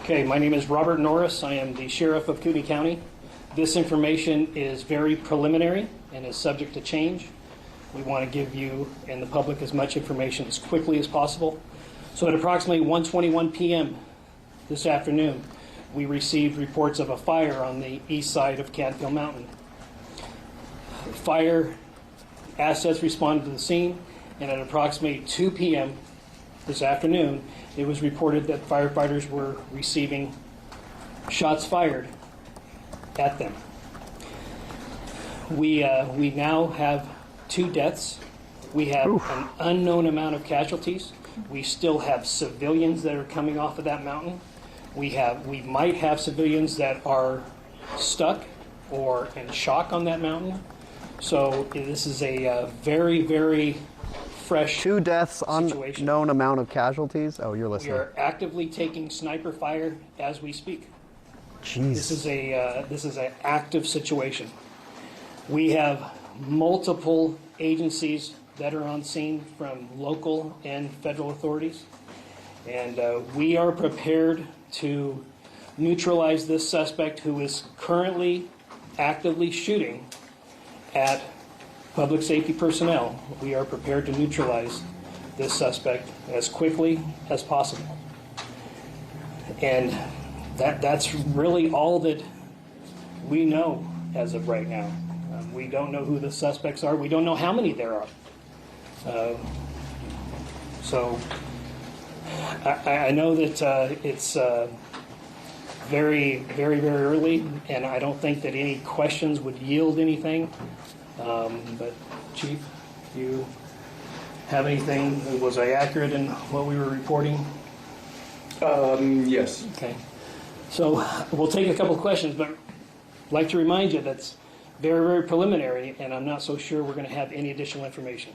Okay, my name is Robert Norris. I am the Sheriff of Kootenai County. This information is very preliminary and is subject to change. We want to give you and the public as much information as quickly as possible. So at approximately 1:21 p.m. this afternoon, we received reports of a fire on the east side of Canfield Mountain. Fire assets responded to the scene, and at approximately 2 p.m. this afternoon, it was reported that firefighters were receiving shots fired at them. We now have 2 deaths. We have an unknown amount of casualties. We still have civilians that are coming off of that mountain. We might have civilians that are stuck or in shock on that mountain. So this is a very, very fresh 2 deaths, situation. Unknown amount of casualties. Oh, you're listening. We are actively taking sniper fire as we speak. Jeez. This is an active situation. We have multiple agencies that are on scene, from local and federal authorities, and we are prepared to neutralize this suspect who is currently actively shooting at public safety personnel. We are prepared to neutralize this suspect as quickly as possible. And that's really all that we know as of right now. We don't know who the suspects are. We don't know how many there are. So I know that it's very, very, very early, and I don't think that any questions would yield anything. But Chief, do you have anything? Was I accurate in what we were reporting? Yes. Okay. So we'll take a couple of questions, but I'd like to remind you that's very, very preliminary, and I'm not so sure we're going to have any additional information.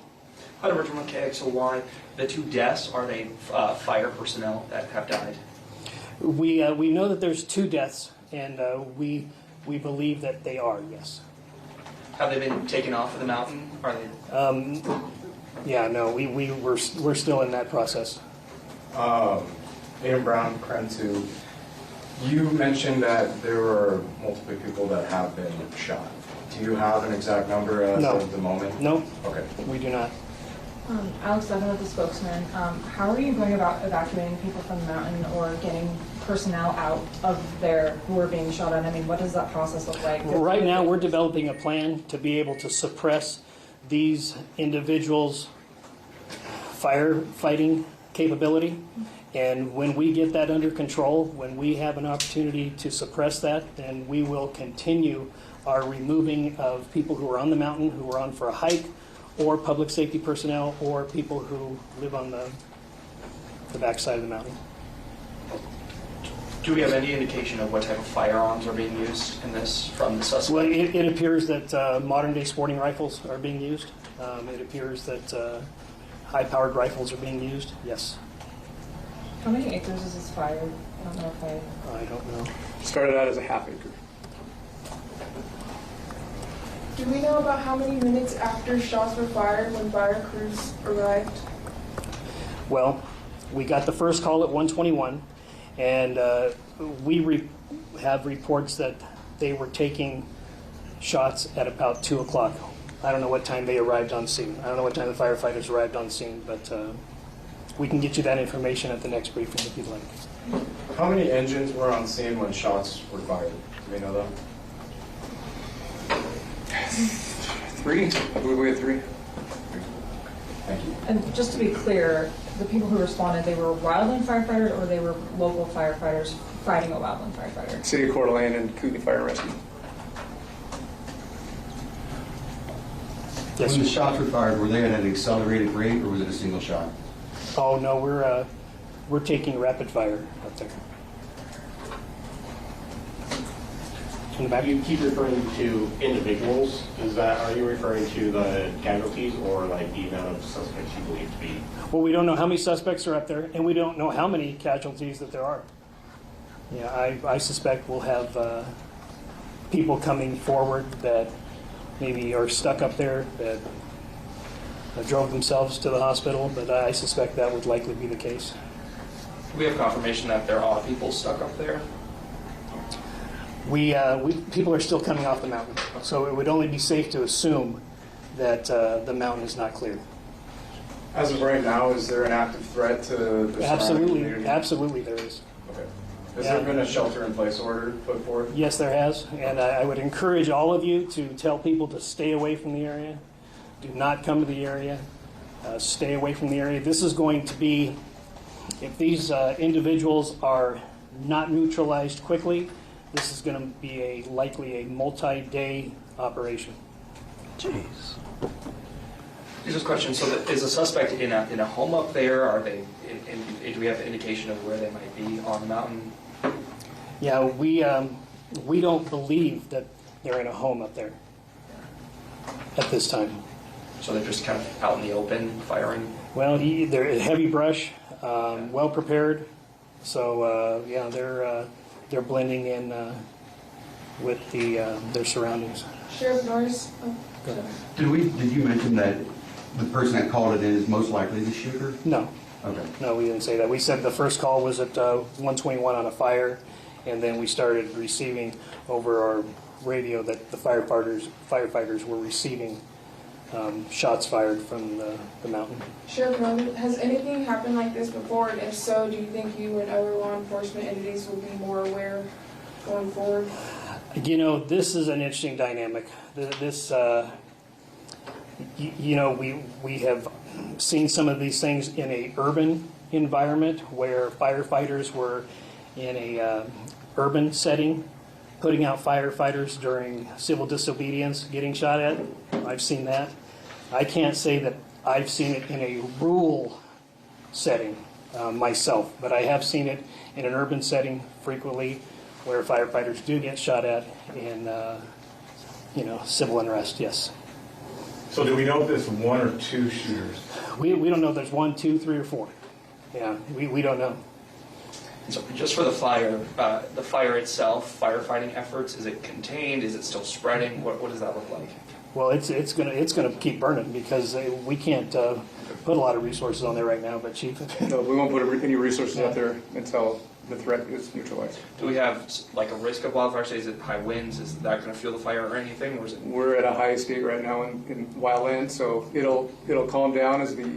Hunter Richard KXLY, the 2 deaths, are they fire personnel that have died? We know that there's 2 deaths, and we believe that they are, yes. Have they been taken off of the mountain? Are they? Yeah, no, we're still in that process. Adam Brown, Crime 2. You mentioned that there were multiple people that have been shot. Do you have an exact number as of the moment? No. Okay. We do not. Alex Bevan with the spokesman. How are you going about evacuating people from the mountain or getting personnel out of there who are being shot at? I mean, what does that process look like? Well, right now, we're developing a plan to be able to suppress these individuals' firefighting capability. And when we get that under control, when we have an opportunity to suppress that, then we will continue our removing of people who are on the mountain, who are on for a hike, or public safety personnel, or people who live on the backside of the mountain. Do we have any indication of what type of firearms are being used in this from the suspect? Well, it appears that modern-day sporting rifles are being used. It appears that high-powered rifles are being used, yes. How many acres is this fire? I don't know if I don't know. Started out as a half acre. Do we know about how many minutes after shots were fired when fire crews arrived? Well, we got the first call at 1:21, and we have reports that they were taking shots at about 2 o'clock. I don't know what time they arrived on scene. I don't know what time the firefighters arrived on scene, but we can get you that information at the next briefing if you'd like. How many engines were on scene when shots were fired? Do we know that? 3? I believe we had 3. Thank you. And just to be clear, the people who responded, they were wildland firefighters or they were local firefighters fighting a wildland firefighter? City of Coeur d'Alene and Kootenai Fire and Rescue. Yes, When the sir. shots were fired, were they at an accelerated rate or was it a single shot? Oh no, we're taking rapid fire up there. In the back. You keep referring to individuals. Are you referring to the casualties or like the amount of suspects you believe to be? Well, we don't know how many suspects are up there, and we don't know how many casualties that there are. Yeah, I suspect we'll have people coming forward that maybe are stuck up there that drove themselves to the hospital, but I suspect that would likely be the case. we have confirmation that there are people stuck up there? People are still coming off the mountain, so it would only be safe to assume that the mountain is not cleared. As of right now, is there an active threat to the surrounding Absolutely, community? absolutely there is. Okay. Has Yeah. there been a shelter-in-place order put forth? Yes, there has, and I would encourage all of you to tell people to stay away from the area. Do not come to the area. Stay away from the area. This is going to be, if these individuals are not neutralized quickly, this is going to be likely a multi-day operation. Jeez. Just a question, so is the suspect in a home up there? Are they, do we have indication of where they might be on the mountain? Yeah, we don't believe that they're in a home up there at this time. So they're just kind of out in the open, firing? Well, they're heavy brush, well prepared, so yeah, they're blending in with their surroundings. Sheriff Norris? Go ahead. Did you mention that the person that called it in is most likely the shooter? No, Okay. no, we didn't say that. We said the first call was at 121 on a fire, and then we started receiving over our radio that the firefighters were receiving shots fired from the mountain. Sheriff Norris, has anything happened like this before? And if so, do you think you and other law enforcement entities will be more aware going forward? You know, this is an interesting dynamic. This, you know, we have seen some of these things in a urban environment where firefighters were in a urban setting, putting out firefighters during civil disobedience, getting shot at. I've seen that. I can't say that I've seen it in a rural setting myself, but I have seen it in an urban setting frequently where firefighters do get shot at in, you know, civil unrest, yes. So do we know if there's one or two shooters? We don't know if there's 1, 2, 3, or 4. Yeah, we don't know. So just for the fire itself, firefighting efforts, is it contained? Is it still spreading? What does that look like? Well, it's gonna keep burning because we can't put a lot of resources on there right now. But Chief, No, we won't put any resources out there until the threat is neutralized. Do we have like a risk of wildfire? Say, is it high winds? Is that going to fuel the fire or anything? Or is it? We're at a high state right now in wildland, so it'll calm down as the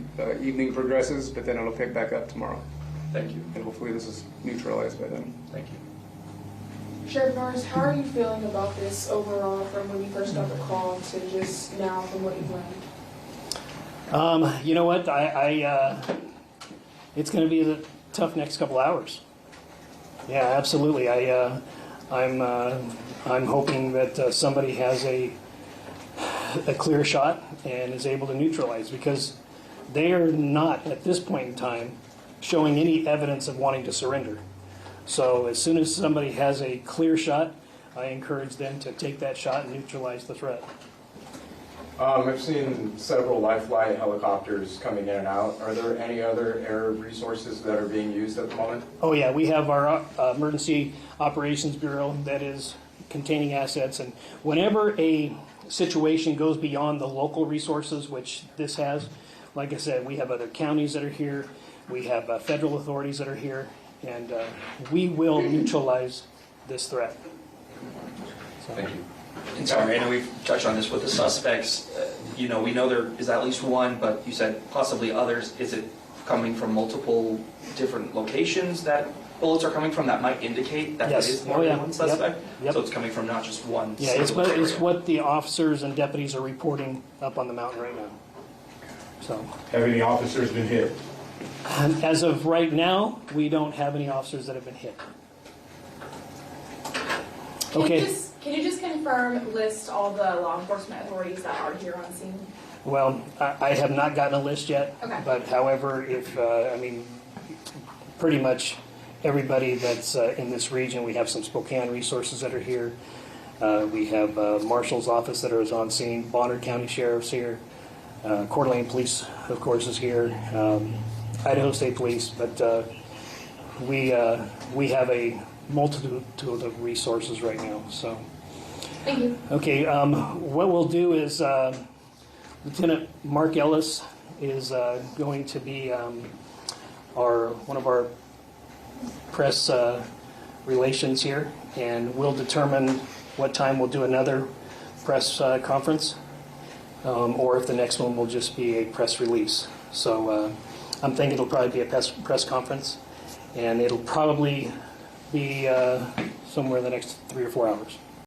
evening progresses, but then it'll pick back up tomorrow. Thank you. And hopefully this is neutralized by then. Thank you. Sheriff Norris, how are you feeling about this overall from when you first got the call to just now from what you've learned? you know what? It's going to be a tough next couple hours. Yeah, absolutely. I'm hoping that somebody has a clear shot and is able to neutralize because they are not at this point in time showing any evidence of wanting to surrender. So as soon as somebody has a clear shot, I encourage them to take that shot and neutralize the threat. I've seen several Life Flight helicopters coming in and out. Are there any other air resources that are being used at the moment? Oh yeah, we have our Emergency Operations Bureau that is containing assets, and whenever a situation goes beyond the local resources, which this has, like I said, we have other counties that are here, we have federal authorities that are here, and we will neutralize this threat. So. Thank you. And sorry, I know we've touched on this with the suspects. You know, we know there is at least one, but you said possibly others. Is it coming from multiple different locations that bullets are coming from that might indicate that Yes. it is more than one suspect? Yep. So it's coming from not just one Yeah, it's single area. what the officers and deputies are reporting up on the mountain right now. So, Have any officers been hit? as of right now, we don't have any officers that have been hit. Okay. Can you just confirm, list all the law enforcement authorities that are here on scene? Well, I have not gotten a list yet. Okay. But however, if, I mean, pretty much everybody that's in this region, we have some Spokane resources that are here. We have Marshal's office that is on scene, Bonner County Sheriff's here, Coeur d'Alene Police, of course, is here, Idaho State Police, but we have a multitude of resources right now, so. Thank you. Okay, what we'll do is Lieutenant Mark Ellis is going to be one of our press relations here, and we'll determine what time we'll do another press conference, or if the next one will just be a press release. So I'm thinking it'll probably be a press conference, and it'll probably be somewhere in the next 3 or 4 hours.